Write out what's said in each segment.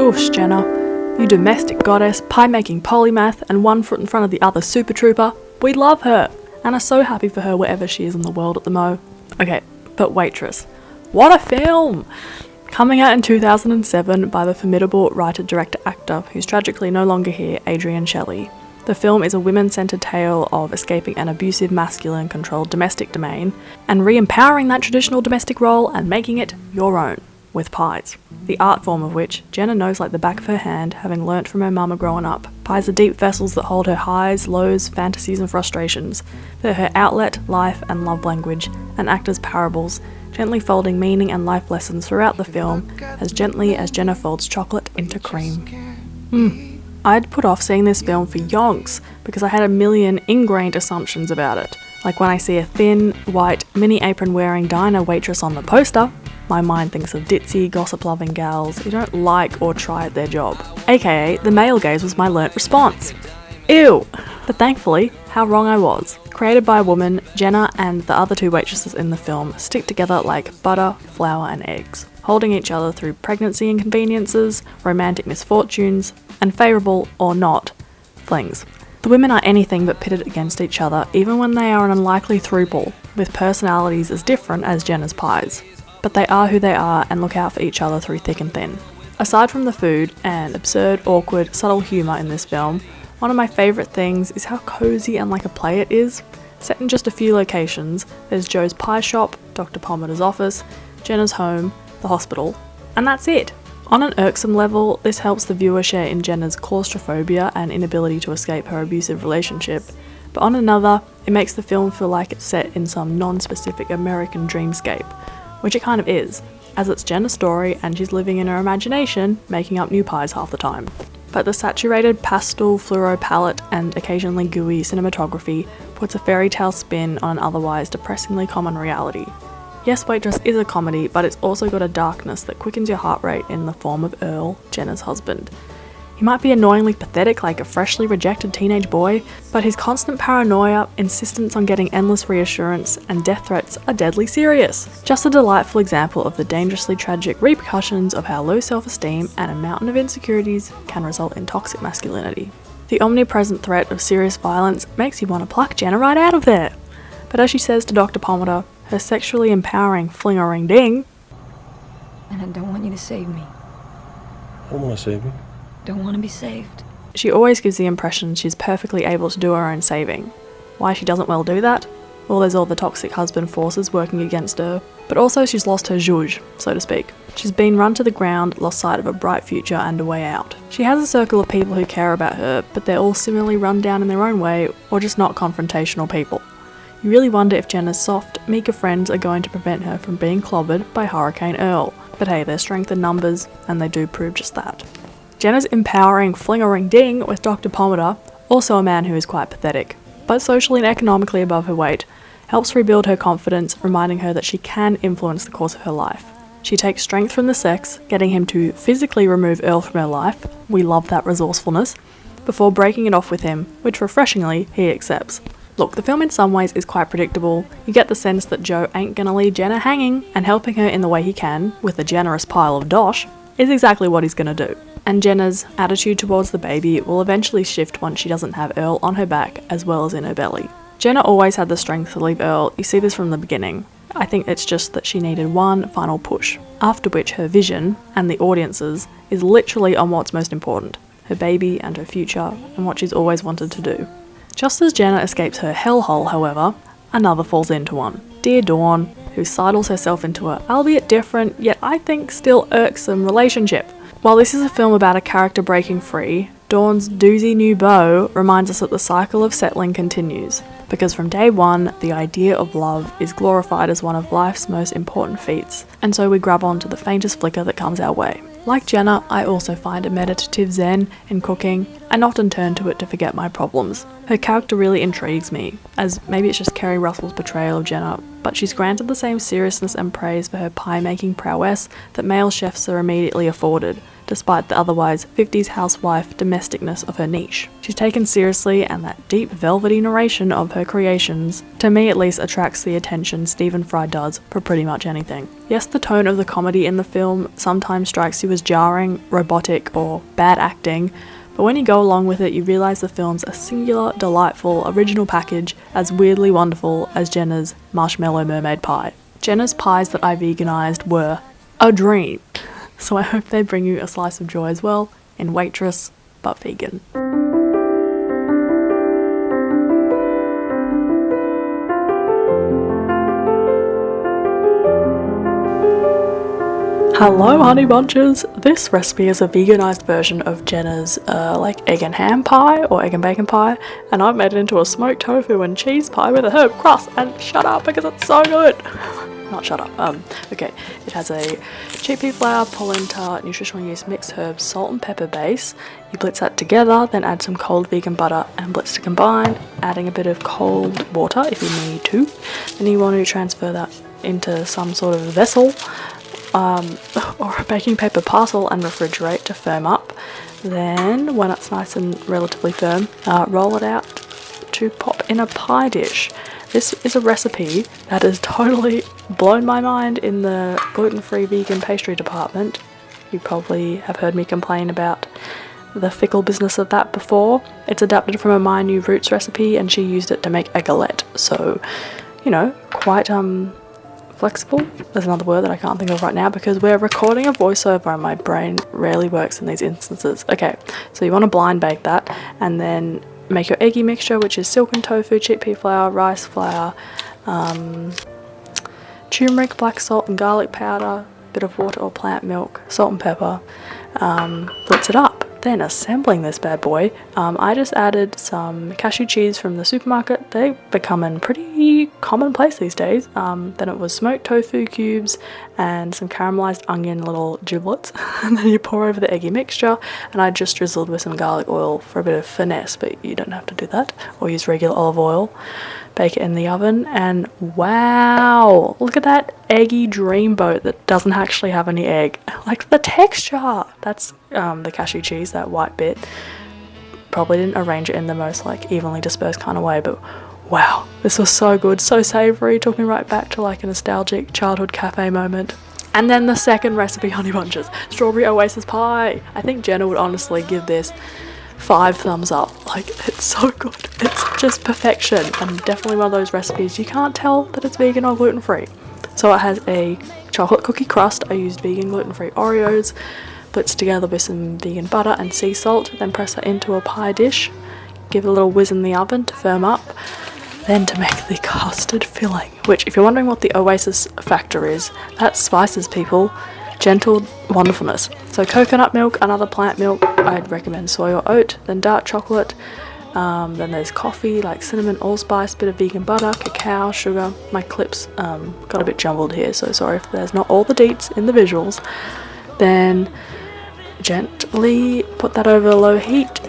Oosh, Jenna, you domestic goddess, pie-making polymath, and one foot in front of the other super trooper. We love her, and are so happy for her wherever she is in the world at the mo. Okay, but Waitress. What a film! Coming out in 2007 by the formidable writer-director-actor who's tragically no longer here, Adrian Shelley. The film is a women-centred tale of escaping an abusive masculine-controlled domestic domain and re-empowering that traditional domestic role and making it your own, with pies. The art form of which Jenna knows like the back of her hand, having learnt from her mama growing up. Pies are deep vessels that hold her highs, lows, fantasies and frustrations. They're her outlet, life and love language, and act as parables, gently folding meaning and life lessons throughout the film, as gently as Jenna folds chocolate into cream. I'd put off seeing this film for yonks because I had a million ingrained assumptions about it. Like when I see a thin, white, mini apron wearing diner waitress on the poster, my mind thinks of ditzy, gossip-loving gals who don't like or try at their job. AKA, the male gaze was my learnt response. Ew! But thankfully, how wrong I was. Created by a woman, Jenna and the other two waitresses in the film stick together like butter, flour and eggs, holding each other through pregnancy inconveniences, romantic misfortunes, and favourable, or not, flings. The women are anything but pitted against each other, even when they are an unlikely throuple, with personalities as different as Jenna's pies. But they are who they are and look out for each other through thick and thin. Aside from the food and absurd, awkward, subtle humour in this film, one of my favourite things is how cosy and like a play it is. Set in just a few locations, there's Joe's pie shop, Dr. Palmer's office, Jenna's home, the hospital, and that's it. On an irksome level, this helps the viewer share in Jenna's claustrophobia and inability to escape her abusive relationship, but on another, it makes the film feel like it's set in some non-specific American dreamscape, which it kind of is, as it's Jenna's story and she's living in her imagination, making up new pies half the time. But the saturated pastel fluoro palette and occasionally gooey cinematography puts a fairy tale spin on an otherwise depressingly common reality. Yes, Waitress is a comedy, but it's also got a darkness that quickens your heart rate in the form of Earl, Jenna's husband. He might be annoyingly pathetic like a freshly rejected teenage boy, but his constant paranoia, insistence on getting endless reassurance, and death threats are deadly serious. Just a delightful example of the dangerously tragic repercussions of how low self-esteem and a mountain of insecurities can result in toxic masculinity. The omnipresent threat of serious violence makes you want to pluck Jenna right out of there. But as she says to Dr. Palmer, her sexually empowering fling-a-ring-ding, and I don't want you to save me. I don't want to save you. Don't want to be saved. She always gives the impression she's perfectly able to do her own saving. Why she doesn't well do that? Well, there's all the toxic husband forces working against her, but also she's lost her zhuzh, so to speak. She's been run to the ground, lost sight of a bright future and a way out. She has a circle of people who care about her, but they're all similarly run down in their own way, or just not confrontational people. You really wonder if Jenna's soft, meeker friends are going to prevent her from being clobbered by Hurricane Earl. But hey, there's strength in numbers, and they do prove just that. Jenna's empowering fling-a-ring-ding with Dr. Palmer, also a man who is quite pathetic, but socially and economically above her weight, helps rebuild her confidence, reminding her that she can influence the course of her life. She takes strength from the sex, getting him to physically remove Earl from her life, we love that resourcefulness, before breaking it off with him, which refreshingly, he accepts. Look, the film in some ways is quite predictable. You get the sense that Joe ain't gonna leave Jenna hanging, and helping her in the way he can, with a generous pile of dosh, is exactly what he's gonna do. And Jenna's attitude towards the baby will eventually shift once she doesn't have Earl on her back as well as in her belly. Jenna always had the strength to leave Earl, you see this from the beginning. I think it's just that she needed one final push, after which her vision, and the audience's, is literally on what's most important, her baby and her future, and what she's always wanted to do. Just as Jenna escapes her hellhole, however, another falls into one. Dear Dawn, who sidles herself into a, albeit different, yet I think still irksome relationship. While this is a film about a character breaking free, Dawn's doozy new beau reminds us that the cycle of settling continues, because from day one, the idea of love is glorified as one of life's most important feats, and so we grab on to the faintest flicker that comes our way. Like Jenna, I also find a meditative zen in cooking, and often turn to it to forget my problems. Her character really intrigues me, as maybe it's just Kerry Russell's portrayal of Jenna, but she's granted the same seriousness and praise for her pie-making prowess that male chefs are immediately afforded, despite the otherwise 50s housewife domesticness of her niche. She's taken seriously, and that deep velvety narration of her creations, to me at least, attracts the attention Stephen Fry does for pretty much anything. Yes, the tone of the comedy in the film sometimes strikes you as jarring, robotic, or bad acting, but when you go along with it, you realise the film's a singular, delightful, original package as weirdly wonderful as Jenna's marshmallow mermaid pie. Jenna's pies that I veganised were a dream, so I hope they bring you a slice of joy as well in Waitress, but vegan. Hello honey bunches! This recipe is a veganised version of Jenna's egg and ham pie or egg and bacon pie, and I've made it into a smoked tofu and cheese pie with a herb crust, and shut up because it's so good! Not shut up. Okay, it has a chickpea flour, polenta, nutritional yeast, mixed herbs, salt and pepper base. You blitz that together, then add some cold vegan butter and blitz to combine, adding a bit of cold water if you need to. Then you want to transfer that into some sort of vessel or a baking paper parcel and refrigerate to firm up. Then, when it's nice and relatively firm, roll it out to pop in a pie dish. This is a recipe that has totally blown my mind in the gluten-free vegan pastry department. You probably have heard me complain about the fickle business of that before. It's adapted from a My New Roots recipe, and she used it to make a galette. So, you know, quite flexible. There's another word that I can't think of right now because we're recording a voiceover and my brain rarely works in these instances. Okay, so you want to blind bake that, and then make your eggy mixture, which is silken tofu, chickpea flour, rice flour, turmeric, black salt and garlic powder, bit of water or plant milk, salt and pepper. Blitz it up. Then assembling this bad boy, I just added some cashew cheese from the supermarket. They're becoming pretty commonplace these days. Then it was smoked tofu cubes and some caramelized onion little giblets. And then you pour over the eggy mixture, and I just drizzled with some garlic oil for a bit of finesse, but you don't have to do that, or use regular olive oil. Bake it in the oven, and wow, look at that eggy dreamboat that doesn't actually have any egg. Like the texture, that's the cashew cheese, that white bit. Probably didn't arrange it in the most like evenly dispersed kind of way, but wow, this was so good, so savory, took me right back to like a nostalgic childhood cafe moment. And then the second recipe, honey bunches, strawberry oasis pie. I think Jenna would honestly give this 5 thumbs up. Like, it's so good, it's just perfection, and definitely one of those recipes you can't tell that it's vegan or gluten-free. So it has a chocolate cookie crust. I used vegan gluten-free Oreos, blitzed together with some vegan butter and sea salt, then press that into a pie dish, give it a little whiz in the oven to firm up, then to make the custard filling, which, if you're wondering what the Oasis factor is, that's spices, people. Gentle wonderfulness. So coconut milk, another plant milk, I'd recommend soy or oat, then dark chocolate, then there's coffee, like cinnamon, allspice, bit of vegan butter, cacao, sugar. My clips got a bit jumbled here, so sorry if there's not all the deets in the visuals. Then gently put that over low heat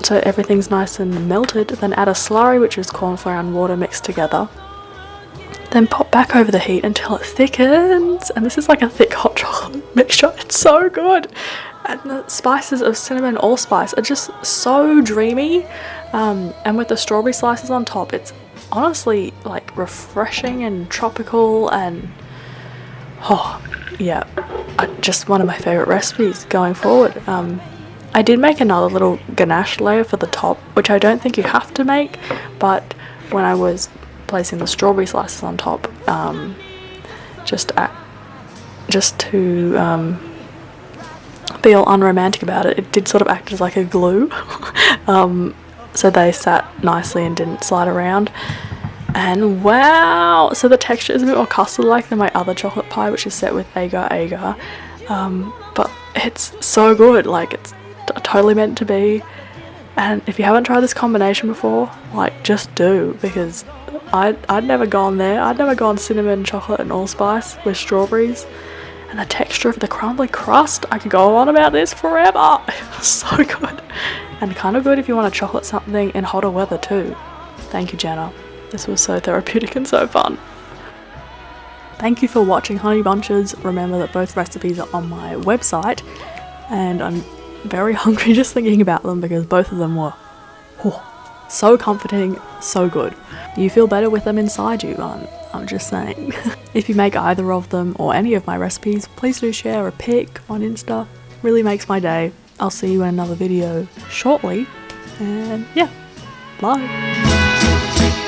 so everything's nice and melted, then add a slurry, which is corn flour and water mixed together. Then pop back over the heat until it thickens, and this is like a thick hot chocolate mixture. It's so good, and the spices of cinnamon allspice are just so dreamy, and with the strawberry slices on top, it's honestly like refreshing and tropical, and oh yeah, just one of my favorite recipes going forward. I did make another little ganache layer for the top, which I don't think you have to make, but when I was placing the strawberry slices on top, just to be all unromantic about it, it did sort of act as like a glue, so they sat nicely and didn't slide around. And wow, so the texture is a bit more custard like than my other chocolate pie, which is set with agar, but it's so good, like it's totally meant to be. And if you haven't tried this combination before, like, just do, because I'd never gone there. I'd never gone cinnamon, chocolate and allspice with strawberries. And the texture of the crumbly crust, I could go on about this forever. It was so good. And kind of good if you want to chocolate something in hotter weather too. Thank you, Jenna. This was so therapeutic and so fun. Thank you for watching Honey Bunches. Remember that both recipes are on my website, and I'm very hungry just thinking about them because both of them were so comforting, so good. You feel better with them inside you, I'm just saying. If you make either of them or any of my recipes, please do share a pic on Insta. Really makes my day. I'll see you in another video shortly, and yeah, bye.